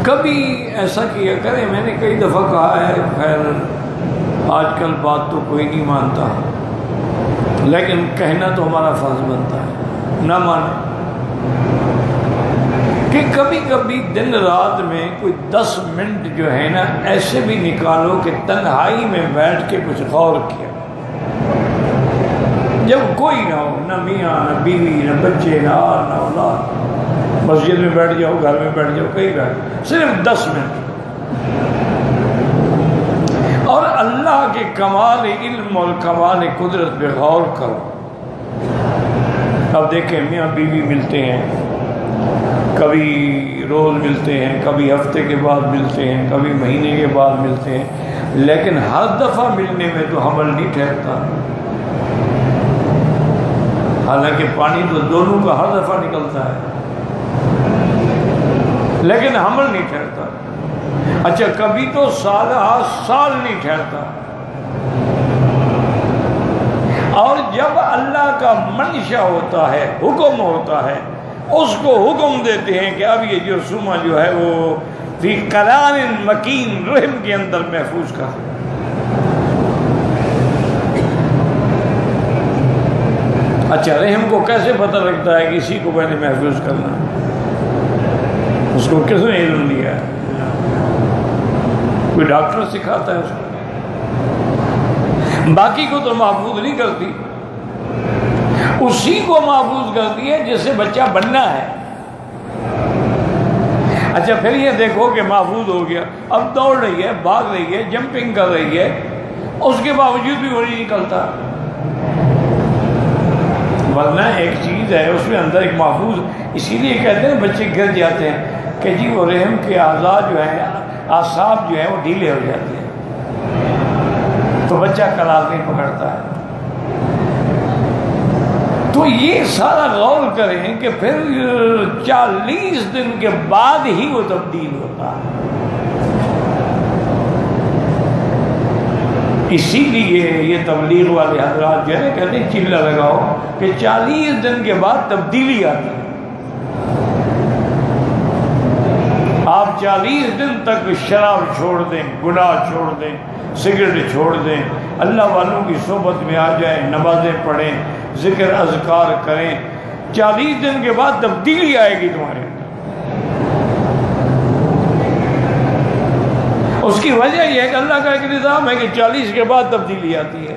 کبھی ایسا کیا کریں، میں نے کئی دفعہ کہا ہے، خیر آج کل بات تو کوئی نہیں مانتا، لیکن کہنا تو ہمارا فرض بنتا ہے، نہ مانے کہ کبھی کبھی دن رات میں کوئی 10 منٹ جو ہے نا ایسے بھی نکالو کہ تنہائی میں بیٹھ کے کچھ غور کیا، جب کوئی نہ ہو، نہ میاں نہ بیوی نہ بچے نہ اولاد، مسجد میں بیٹھ جاؤ، گھر میں بیٹھ جاؤ، کہیں بیٹھ، صرف 10 منٹ، اور اللہ کے کمال علم اور کمال قدرت پہ غور کرو۔ اب دیکھیں میاں بیوی ملتے ہیں، کبھی روز ملتے ہیں، کبھی ہفتے کے بعد ملتے ہیں، کبھی مہینے کے بعد ملتے ہیں، لیکن ہر دفعہ ملنے میں تو حمل نہیں ٹھہرتا، حالانکہ پانی تو دونوں کا ہر دفعہ نکلتا ہے، لیکن حمل نہیں ٹھہرتا۔ اچھا کبھی تو سال نہیں ٹھہرتا، اور جب اللہ کا منشا ہوتا ہے، حکم ہوتا ہے، اس کو حکم دیتے ہیں کہ اب یہ جرثومہ جو ہے وہ فی قرار مکین، رحم کے اندر محفوظ کر۔ اچھا رحم کو کیسے پتہ لگتا ہے کہ اسی کو میں نے محفوظ کرنا ہے؟ اس کو کس نے علم دیا ہے؟ کوئی ڈاکٹر سکھاتا ہے اس کو؟ باقی کو تو محفوظ نہیں کرتی، اسی کو محفوظ کرتی ہے جس سے بچہ بننا ہے۔ اچھا پھر یہ دیکھو کہ محفوظ ہو گیا، اب دوڑ رہی ہے، بھاگ رہی ہے، جمپنگ کر رہی ہے، اس کے باوجود بھی وہ نہیں نکلتا، ورنہ ایک چیز ہے اس میں اندر ایک محفوظ، اسی لیے کہتے ہیں بچے گر جاتے ہیں کہ جی وہ رحم کے اعضاء جو ہیں، اعصاب جو ہیں وہ ڈھیلے ہو جاتے ہیں، تو بچہ قرار نہیں پکڑتا ہے۔ تو یہ سارا غور کریں کہ پھر 40 دن کے بعد ہی وہ تبدیل ہوتا ہے۔ اسی لیے یہ تبلیغ والے حضرات جو ہے کہتے ہیں چلہ لگاؤ کہ 40 دن کے بعد تبدیلی آتی ہے۔ آپ 40 دن تک شراب چھوڑ دیں، گناہ چھوڑ دیں، سگریٹ چھوڑ دیں، اللہ والوں کی صحبت میں آ جائیں، نمازیں پڑھیں، ذکر اذکار کریں، 40 دن کے بعد تبدیلی آئے گی تمہارے۔ اس کی وجہ یہ ہے کہ اللہ کا ایک نظام ہے کہ 40 کے بعد تبدیلی آتی ہے۔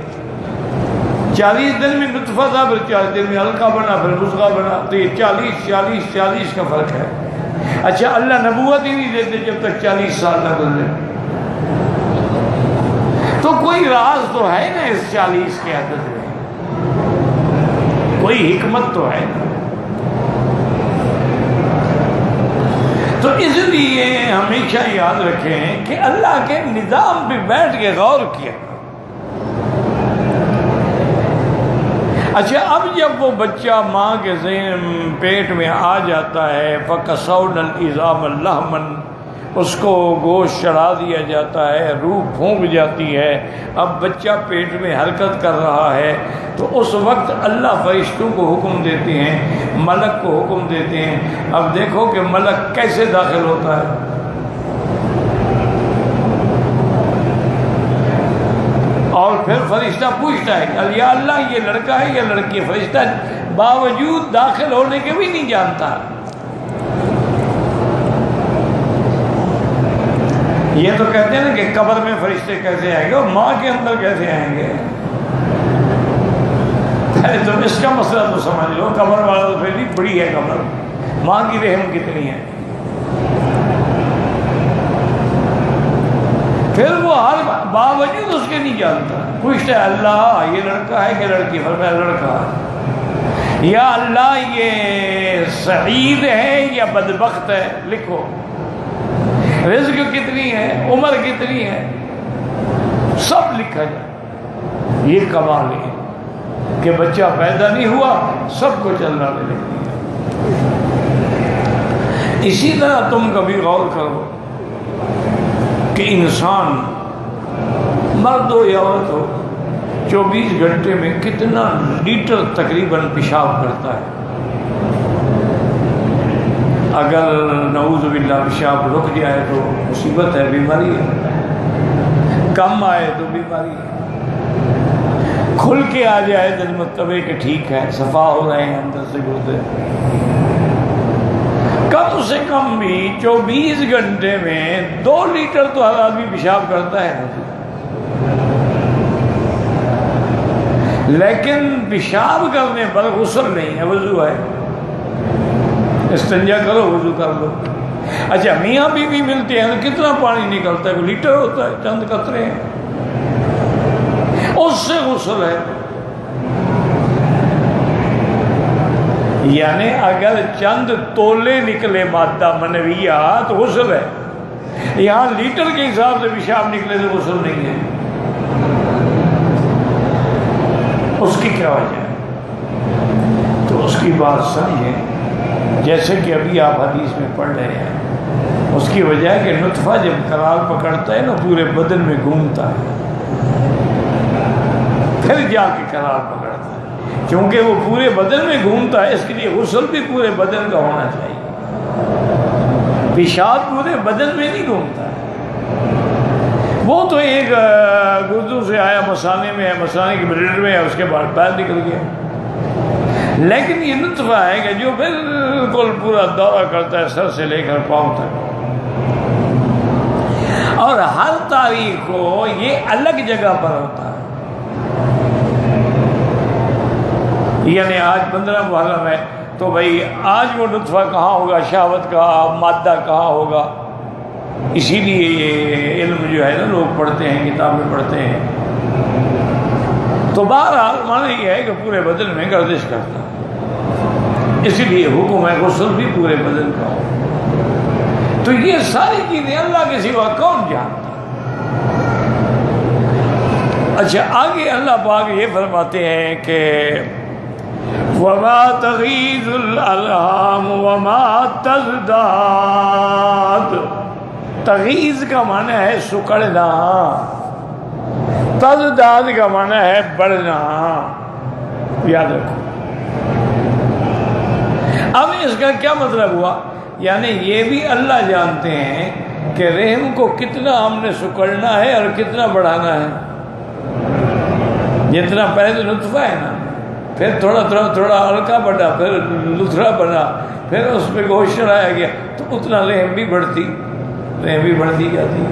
40 دن میں نطفہ تھا، پھر 40 دن میں حلقہ بنا، پھر مضغہ بنا، تو یہ 40 کا فرق ہے۔ اچھا اللہ نبوت ہی نہیں دیتے جب تک 40 سال نہ گزرے، تو کوئی راز تو ہے نا اس 40 کے عدد میں، کوئی حکمت تو ہے نا۔ تو اس لیے ہمیشہ یاد رکھیں کہ اللہ کے نظام پہ بیٹھ کے غور کیا۔ اچھا اب جب وہ بچہ ماں کے ذہن پیٹ میں آ جاتا ہے، فَكَسَوْنَا الْعِظَامَ لَحْمًا، اس کو گوشت چڑھا دیا جاتا ہے، روح پھونک جاتی ہے، اب بچہ پیٹ میں حرکت کر رہا ہے، تو اس وقت اللہ فرشتوں کو حکم دیتے ہیں، ملک کو حکم دیتے ہیں۔ اب دیکھو کہ ملک کیسے داخل ہوتا ہے۔ اور پھر فرشتہ پوچھتا ہے کہ یا اللہ یہ لڑکا ہے یا لڑکی ہے؟ فرشتہ باوجود داخل ہونے کے بھی نہیں جانتا۔ یہ تو کہتے ہیں نا کہ قبر میں فرشتے کیسے آئیں گے اور ماں کے اندر کیسے آئیں گے؟ تم اس کا مسئلہ تو سمجھ لو، قبر والا تو پھر بھی بڑی ہے قبر، ماں کی رحم کتنی ہے۔ پھر وہ ہر باوجود اس کے نہیں جانتا، پوچھتا ہے اللہ یہ لڑکا ہے کہ لڑکی؟ فرمایا لڑکا ہے۔ یا اللہ یہ سعید ہے یا بدبخت ہے؟ لکھو رزق کتنی ہے، عمر کتنی ہے، سب لکھا جائے۔ یہ کمال ہے کہ بچہ پیدا نہیں ہوا، سب کچھ اللہ نے لکھ دیا۔ اسی طرح تم کبھی غور کرو کہ انسان مرد ہو یا عورت ہو 24 گھنٹے میں کتنا لیٹر تقریباً پیشاب کرتا ہے۔ اگر نعوذ باللہ پیشاب رک جائے تو مصیبت ہے، بیماری ہے، کم آئے تو بیماری ہے، کھل کے آ جائے تو مطلب ہے کہ ٹھیک ہے، صفا ہو رہے ہیں اندر سے گردے۔ کم سے کم بھی 24 گھنٹے میں 2 لیٹر تو ہر آدمی پیشاب کرتا ہے نا، لیکن پیشاب کرنے پر غسل نہیں ہے، وضو ہے، استنجا کرو وضو کر لو۔ اچھا میاں بیوی ملتے ہیں تو کتنا پانی نکلتا ہے؟ 1 لیٹر ہوتا ہے، چند قطرے ہیں، اس سے غسل ہے۔ یعنی اگر چند تولے نکلے مادہ منویہ تو غسل ہے، یہاں لیٹر کے حساب سے پیشاب نکلے تو غسل نہیں ہے۔ اس کی کیا وجہ ہے؟ تو اس کی بات سمجھیں، جیسے کہ ابھی آپ حدیث میں پڑھ رہے ہیں، اس کی وجہ ہے کہ نطفہ جب قرار پکڑتا ہے نا پورے بدن میں گھومتا ہے، پھر جا کے قرار پکڑتا ہے، کیونکہ وہ پورے بدن میں گھومتا ہے، اس کے لیے غسل بھی پورے بدن کا ہونا چاہیے۔ پیشاب پورے بدن میں نہیں گھومتا ہے، وہ تو ایک گردوں سے آیا، مثانے میں ہے، مثانے کے بلیڈر میں ہے، اس کے بعد باہر نکل گیا۔ لیکن یہ نطفہ ہے کہ جو بالکل پورا دورہ کرتا ہے سر سے لے کر پاؤں تک، اور ہر تاریخ کو یہ الگ جگہ پر ہوتا ہے۔ یعنی آج 15 محرم ہے تو بھائی آج وہ نطفہ کہاں ہوگا، شہوت کا مادہ کہاں ہوگا، اسی لیے یہ علم جو ہے نا لوگ پڑھتے ہیں، کتابیں پڑھتے ہیں۔ تو بہرحال معنی یہ ہے کہ پورے بدن میں گردش کرتا ہے، اسی لیے حکم ہے غسل بھی پورے بدن کا ہو۔ تو یہ ساری چیزیں اللہ کے سوا کون جانتا؟ اچھا آگے اللہ پاک یہ فرماتے ہیں کہ وَمَا تَغِيظُ الْأَرْحَامُ وَمَا تَزْدَادُ۔ تغیظ کا معنی ہے سکڑنا، تزداد کا معنی ہے بڑھنا، یاد رکھو۔ اب اس کا کیا مطلب ہوا؟ یعنی یہ بھی اللہ جانتے ہیں کہ رحم کو کتنا ہم نے سکڑنا ہے اور کتنا بڑھانا ہے۔ جتنا پہلے نطفہ ہے نا، پھر تھوڑا ہلکا بڑھا، پھر لتھڑا بنا، پھر اس پہ گوشت چڑھایا گیا، تو اتنا رحم بھی بڑھتی جاتی ہے۔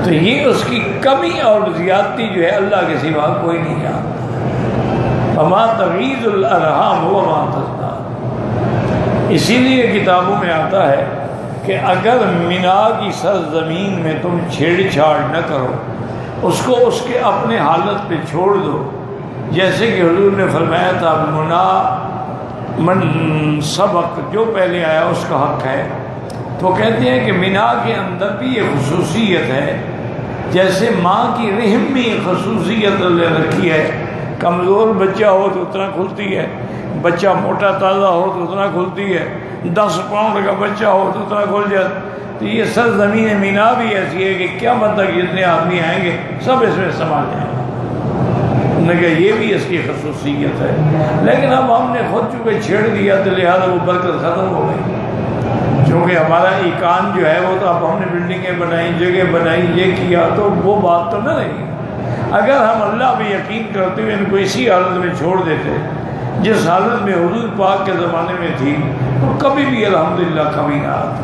تو یہ اس کی کمی اور زیادتی جو ہے اللہ کے سوا کوئی نہیں جانتا۔ وما تغیظ الارحام وما تزداد۔ اسی لیے کتابوں میں آتا ہے کہ اگر مینا کی سرزمین میں تم چھیڑ چھاڑ نہ کرو، اس کو اس کے اپنے حالت پہ چھوڑ دو، جیسے کہ حضور نے فرمایا تھا منا من سبق، جو پہلے آیا اس کا حق ہے۔ تو کہتے ہیں کہ مینا کے اندر بھی یہ خصوصیت ہے، جیسے ماں کی رحم میں یہ خصوصیت اللہ رکھی ہے، کمزور بچہ ہو تو اتنا کھلتی ہے، بچہ موٹا تازہ ہو تو اتنا کھلتی ہے، 10 پاؤنڈ کا بچہ ہو تو اتنا کھل جاتا۔ تو یہ سرزمین مینا بھی ایسی ہے کہ قیامت تک جتنے آدمی آئیں گے سب اس میں سما جائیں گے۔ انہوں نے کہا یہ بھی اس کی خصوصیت ہے، لیکن اب ہم نے خود چونکہ چھیڑ دیا تو لہٰذا وہ برکت ختم ہو گئی، کیونکہ ہمارا ایکان جو ہے وہ تو اب ہم نے بلڈنگیں بنائی، جگہ بنائی، یہ کیا، تو وہ بات تو نہ رہی۔ اگر ہم اللہ پہ یقین کرتے ہوئے ان کو اسی حالت میں چھوڑ دیتے جس حالت میں حضور پاک کے زمانے میں تھی، تو کبھی بھی الحمدللہ کمی نہ آتی۔